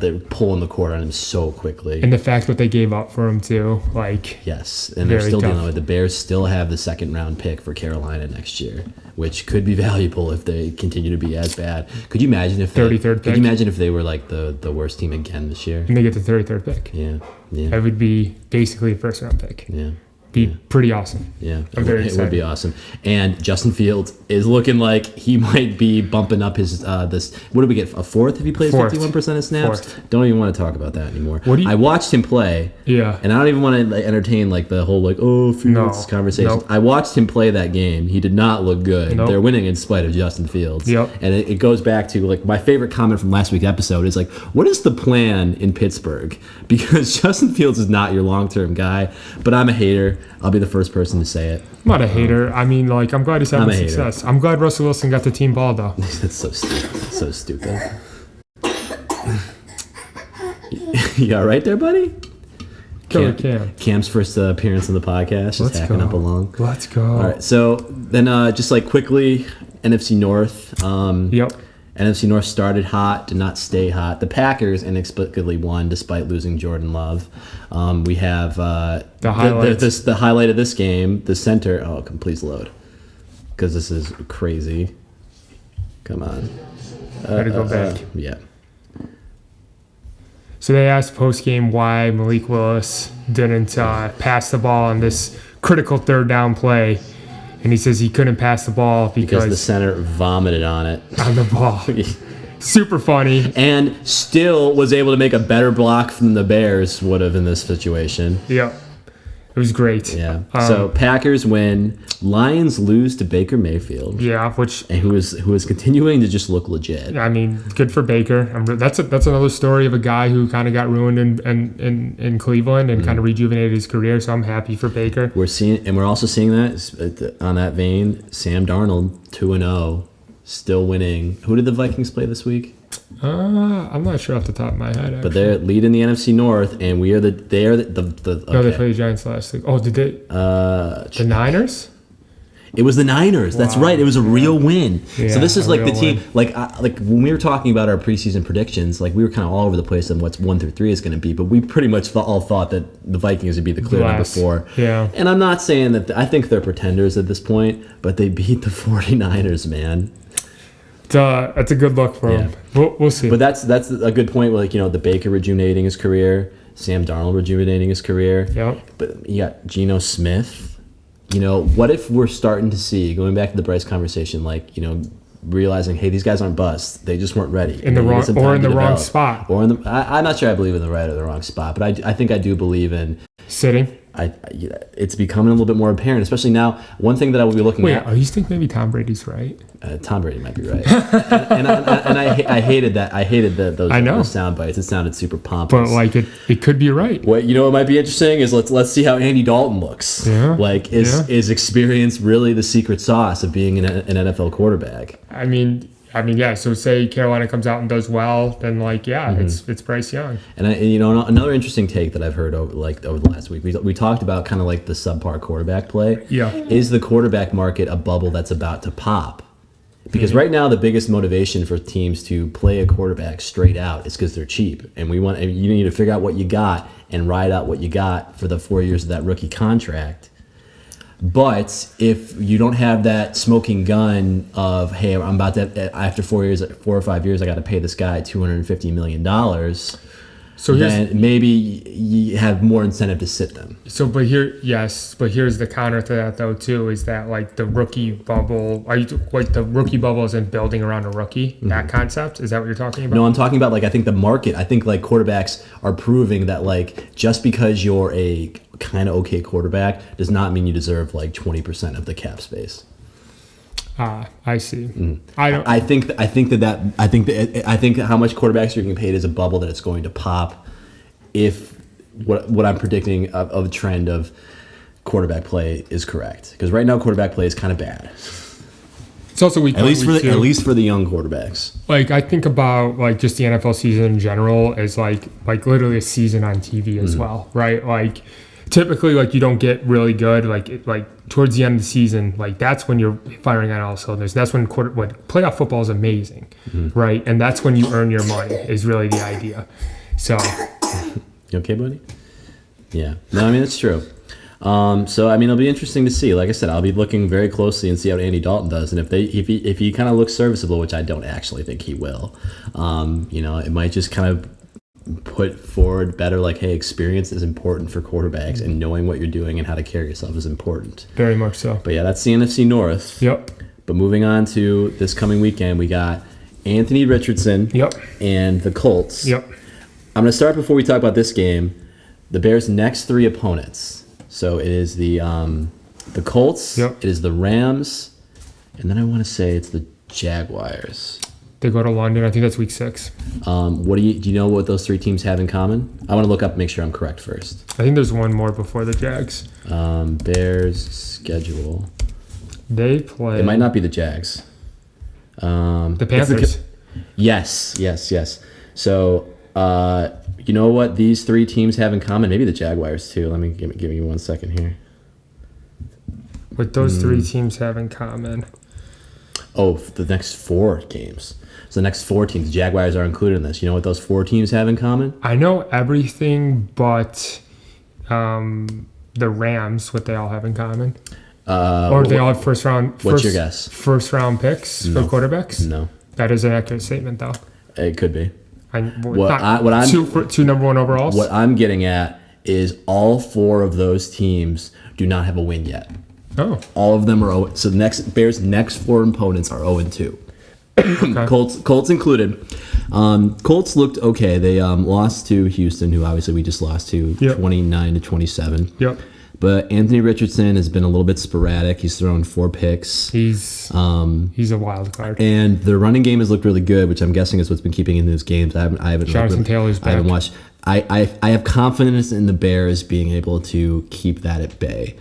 they're pulling the cord on him so quickly. And the fact that they gave up for him too, like yes, and they're still dealing with the Bears. Still have the second round pick for Carolina next year, which could be valuable if they continue to be as bad. Could you imagine if 33rd pick? Could you imagine if they were like the worst team again this year? And they get the 33rd pick. Yeah. That would be basically a first round pick. Yeah. Be pretty awesome. Yeah, I'm very excited. It would be awesome. And Justin Fields is looking like he might be bumping up his this. What did we get? A fourth if he plays 51% of snaps. Don't even want to talk about that anymore. I watched him play. Yeah. And I don't even want to entertain like the whole Fields conversation. Nope. I watched him play that game. He did not look good. Nope. They're winning in spite of Justin Fields. Yep. And it goes back to like my favorite comment from last week's episode is like, what is the plan in Pittsburgh? Because Justin Fields is not your long-term guy. But I'm a hater. I'll be the first person to say it. I'm not a hater. I mean, like, I'm glad he's having success. I'm glad Russell Wilson got the team ball, though. That's so stupid. So stupid. You all right there, buddy? Cam's first appearance on the podcast. Just hacking up along. Let's go. All right. So then just like quickly, NFC North. NFC North started hot, did not stay hot. The Packers inexplicably won despite losing Jordan Love. We have the highlight of this game, the center. Oh, please load, because this is crazy. Come on. Gotta go back. Yeah. So they asked post-game why Malik Willis didn't pass the ball on this critical third down play. And he says he couldn't pass the ball because the center vomited on it. On the ball. Super funny. And still was able to make a better block than the Bears would have in this situation. Yep. It was great. Yeah. So Packers win. Lions lose to Baker Mayfield. Yeah, who is continuing to just look legit. I mean, good for Baker. That's another story of a guy who kind of got ruined in Cleveland and kind of rejuvenated his career. So I'm happy for Baker. We're also seeing that on that vein. Sam Darnold 2-0, still winning. Who did the Vikings play this week? I'm not sure off the top of my head. Actually. But they're leading the NFC North, and they are the okay. No, they played the Giants last week. Oh, did they? The Niners. It was the Niners. Wow. That's right. It was a real win. Yeah, so this is like the team. Win. Like when we were talking about our preseason predictions, like we were kind of all over the place on what's 1 through 3 is going to be. But we pretty much all thought that the Vikings would be the clear number 4. Yeah. And I'm not saying that I think they're pretenders at this point, but they beat the 49ers, man. That's a good look for him. We'll see. But that's a good point. Like the Baker rejuvenating his career, Sam Darnold rejuvenating his career. Yep. But you got Geno Smith. What if we're starting to see, going back to the Bryce conversation, realizing, hey, these guys aren't busts. They just weren't ready. In the wrong spot. Or I'm not sure I believe in the right or the wrong spot, but I think I do believe in sitting. It's becoming a little bit more apparent, especially now. One thing that I will be looking at. Wait, you think maybe Tom Brady's right? Tom Brady might be right, and I hated that. I hated those sound bites. It sounded super pompous. But it could be right. What might be interesting is let's see how Andy Dalton looks. Yeah. Is experience really the secret sauce of being an NFL quarterback? I mean, yeah. So say Carolina comes out and does well, then it's Bryce Young. And another interesting take that I've heard over the last week, we talked about kind of like the subpar quarterback play. Yeah. Is the quarterback market a bubble that's about to pop? Because right now the biggest motivation for teams to play a quarterback straight out is because they're cheap, and you need to figure out what you got and ride out what you got for the 4 years of that rookie contract. But if you don't have that smoking gun of, hey, I'm about to, after 4 or 5 years, I got to pay this guy $250 million. So then maybe you have more incentive to sit them. But here's the counter to that though too, is that like the rookie bubble, the rookie bubble isn't building around a rookie, that concept? Is that what you're talking about? No, I'm talking about like, I think the market, I think like quarterbacks are proving that like just because you're a kind of okay quarterback does not mean you deserve like 20% of the cap space. I see. I think how much quarterbacks are getting paid is a bubble that it's going to pop if what I'm predicting of a trend of quarterback play is correct. Because right now quarterback play is kind of bad. It's also week at least for the young quarterbacks. Like I think about like just the NFL season in general as like literally a season on TV as well, right? Like typically like you don't get really good like towards the end of the season, like that's when you're firing on all cylinders. That's when playoff football is amazing, right? And that's when you earn your money is really the idea. So you okay, buddy? Yeah. No, I mean it's true. So I mean it'll be interesting to see. Like I said, I'll be looking very closely and see how Andy Dalton does, and if he kind of looks serviceable, which I don't actually think he will, it might just kind of put forward better like, hey, experience is important for quarterbacks, and knowing what you're doing and how to carry yourself is important. Very much so. But yeah, that's the NFC North. Yep. But moving on to this coming weekend, we got Anthony Richardson. Yep. And the Colts. Yep. I'm going to start before we talk about this game. The Bears' next three opponents. So it is the Colts. Yep. It is the Rams, and then I want to say it's the Jaguars. They go to London. I think that's week 6. Do you know what those three teams have in common? I want to look up and make sure I'm correct first. I think there's one more before the Jags. Bears schedule. They play. It might not be the Jags. The Panthers. Yes. So, you know what these three teams have in common? Maybe the Jaguars too. Let me give you 1 second here. What those three teams have in common? Oh, the next 4 games. So the next 4 teams, Jaguars are included in this. You know what those 4 teams have in common? I know everything but the Rams, what they all have in common. Or they all have first round. What's your guess? First round picks for quarterbacks? No. That is an accurate statement, though. It could be. Two number 1 overalls? What I'm getting at is all 4 of those teams do not have a win yet. Oh. All of them are 0. So the Bears' next 4 opponents are 0-2. Okay. Colts included. Colts looked okay. They lost to Houston, who obviously we just lost to 29-27. Yep. But Anthony Richardson has been a little bit sporadic. He's thrown 4 picks. He's a wild card. And the running game has looked really good, which I'm guessing is what's been keeping in those games. I haven't. Jonathan Taylor's back. I haven't watched. I have confidence in the Bears being able to keep that at bay.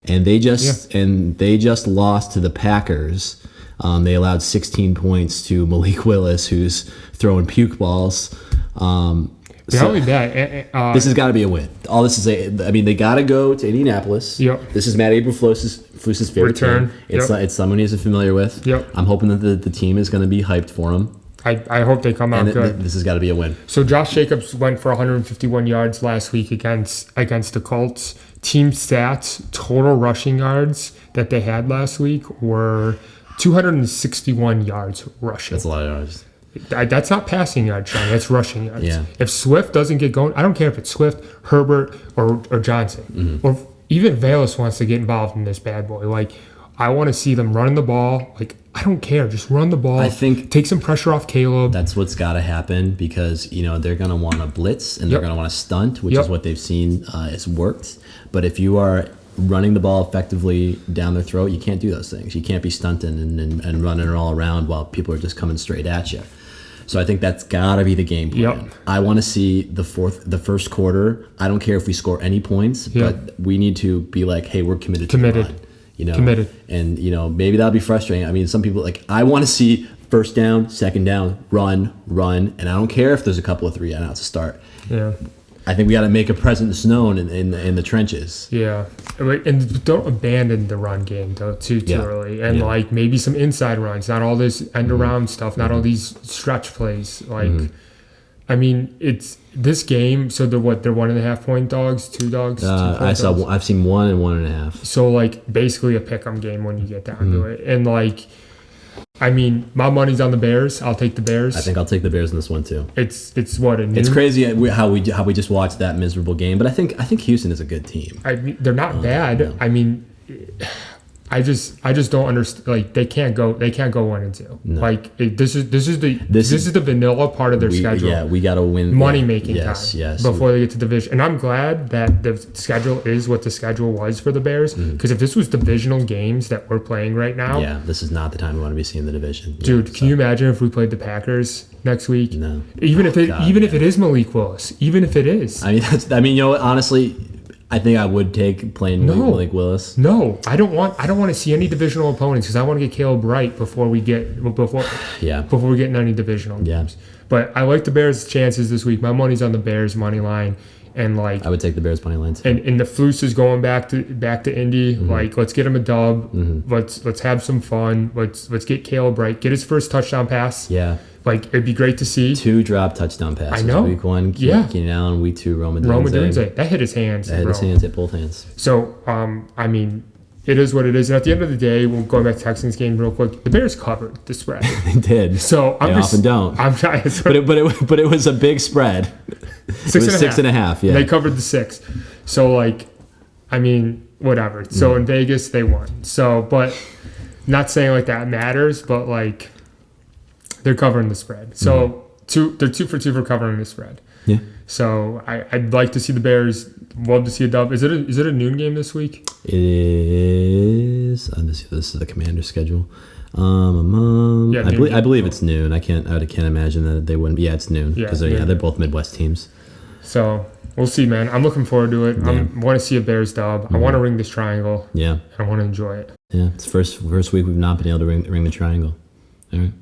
And they just lost to the Packers. They allowed 16 points to Malik Willis, who's throwing puke balls. This has got to be a win. All this is they got to go to Indianapolis. Yep. This is Matt Eberflus's favorite team. It's someone he's familiar with. Yep. I'm hoping that the team is going to be hyped for him. I hope they come out good. This has got to be a win. So Josh Jacobs went for 151 yards last week against the Colts. Team stats, total rushing yards that they had last week were 261 yards rushing. That's a lot of yards. That's not passing yards, Sean. That's rushing yards. Yeah. If Swift doesn't get going, I don't care if it's Swift, Herbert, or Johnson. Or even Vallis wants to get involved in this bad boy. Like, I want to see them running the ball. Like, I don't care. Just run the ball. I think take some pressure off Caleb. That's what's got to happen because, they're going to want to blitz and they're going to want to stunt, which is what they've seen has worked. But if you are running the ball effectively down their throat, you can't do those things. You can't be stunting and running it all around while people are just coming straight at you. So I think that's got to be the game plan. Yep. I want to see the first quarter. I don't care if we score any points, but we need to be like, hey, we're committed to the run. Committed. And, maybe that'll be frustrating. I mean, some people, I want to see first down, second down, run, and I don't care if there's a couple of 3 and outs to start. Yeah. I think we got to make a presence known in the trenches. Yeah, and don't abandon the run game though too early, and like maybe some inside runs, not all this end around stuff, not all these stretch plays. Like, I mean, it's this game. So they're 1.5 point dogs, 2 dogs. I've seen 1 and 1.5. So like basically a pick'em game when you get down to it, and like. I mean, my money's on the Bears. I'll take the Bears. I think I'll take the Bears in this one too. It's what a noon? It's crazy how we just watched that miserable game, but I think Houston is a good team. I mean, they're not bad. No. I mean, I just don't understand. Like they can't go 1-2. No. Like this is the vanilla part of their schedule. Yeah, we got to win money making time. Yes. Before they get to division, and I'm glad that the schedule is what the schedule was for the Bears. Because if this was divisional games that we're playing right now, this is not the time we want to be seeing the division. Dude, can you imagine if we played the Packers next week? No. Even if it is Malik Willis, even if it is. I mean, you know what? Honestly. I think I would take playing Malik Willis. No, I don't want to see any divisional opponents because I want to get Caleb Wright before we get in any divisional games. But I like the Bears' chances this week. My money's on the Bears money line, and like I would take the Bears money line too. And the Flus is going back to Indy. Like let's get him a dub. Let's have some fun. Let's get Caleb Wright, get his first touchdown pass. Yeah. Like, it'd be great to see. 2 drop touchdown passes. I know. Week 1, Keenan Allen. Week 2, Roma Dunze. That hit his hands. Hit both hands. So, I mean, it is what it is. And at the end of the day, we'll go back to Texans game real quick. The Bears covered the spread. They did. So they often don't. I'm trying. But it was a big spread. 6.5. Yeah. They covered the 6. So, like, I mean, whatever. So, in Vegas, they won. So, but not saying like that matters, but like... They're covering the spread. So they're 2 for 2 for covering the spread. Yeah. So I'd like to see the Bears. Love to see a dub. Is it a noon game this week? It is. This is the Commander's schedule. I believe it's noon. I can't imagine that they wouldn't. Yeah, it's noon because they're both Midwest teams. So we'll see, man. I'm looking forward to it. I want to see a Bears dub. I want to ring this triangle. Yeah. And I want to enjoy it. Yeah, it's first week we've not been able to ring the triangle. All right.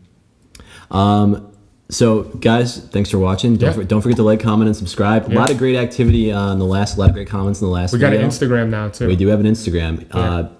So guys, thanks for watching. Don't forget to like, comment, and subscribe. A lot of great activity on a lot of great comments in the last video. We got an Instagram now too. We do have an Instagram.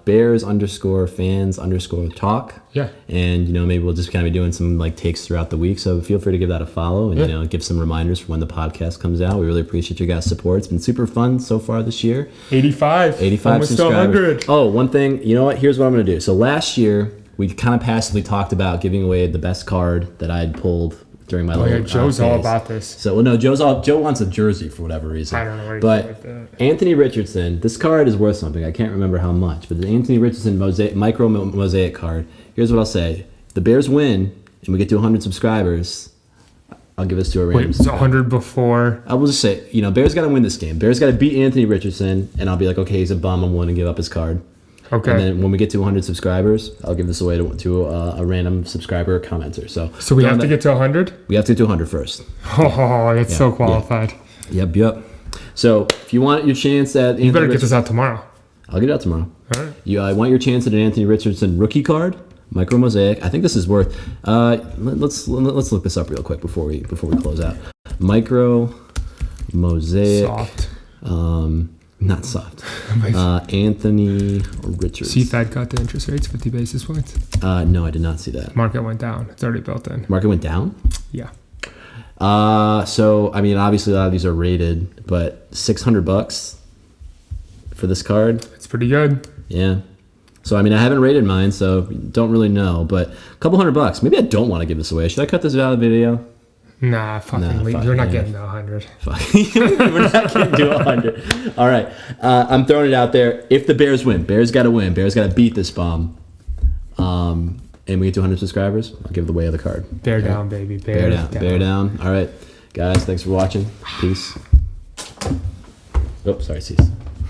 Bears_fans_talk. Yeah. And maybe we'll just kind of be doing some like takes throughout the week. So feel free to give that a follow and give some reminders for when the podcast comes out. We really appreciate your guys' support. It's been super fun so far this year. 85 almost subscribers. 100. Oh, one thing, you know what? Here's what I'm gonna do. So last year we kind of passively talked about giving away the best card that I had pulled during my little Joe's all about this. So no, Joe wants a jersey for whatever reason. I don't know. But like that. Anthony Richardson, this card is worth something. I can't remember how much, but the Anthony Richardson micro mosaic card. Here's what I'll say: if the Bears win and we get to 100 subscribers, I'll give this to a random. Wait, so 100 before? I will just say, Bears got to win this game. Bears got to beat Anthony Richardson, and I'll be like, okay, he's a bum. I'm willing to give up his card. Okay. And then when we get to 100 subscribers, I'll give this away to a random subscriber or commenter. So we have to get to 100? We have to get to 100 first. Oh, that's so qualified. Yep. So if you want your chance at you better get this out tomorrow. I'll get it out tomorrow. All right. I want your chance at an Anthony Richardson rookie card, micro mosaic. I think this is worth. Let's look this up real quick before we close out. Micro mosaic. Soft. Not soft. Anthony Richardson. See Fed cut the interest rates 50 basis points? No, I did not see that. Market went down. It's already built in. Market went down? Yeah. So I mean, obviously a lot of these are rated, but $600 for this card. It's pretty good. Yeah. So I mean, I haven't rated mine, so don't really know, but a couple $100. Maybe I don't want to give this away. Should I cut this out of the video? Nah, you're not getting to 100. Fuck. We're not getting to 100. All right. I'm throwing it out there. If the Bears win, Bears got to win. Bears got to beat this bomb. And we get to 100 subscribers, I'll give away the card. Bear down, baby. Bear down. All right. Guys, thanks for watching. Peace. Oh, sorry, cease.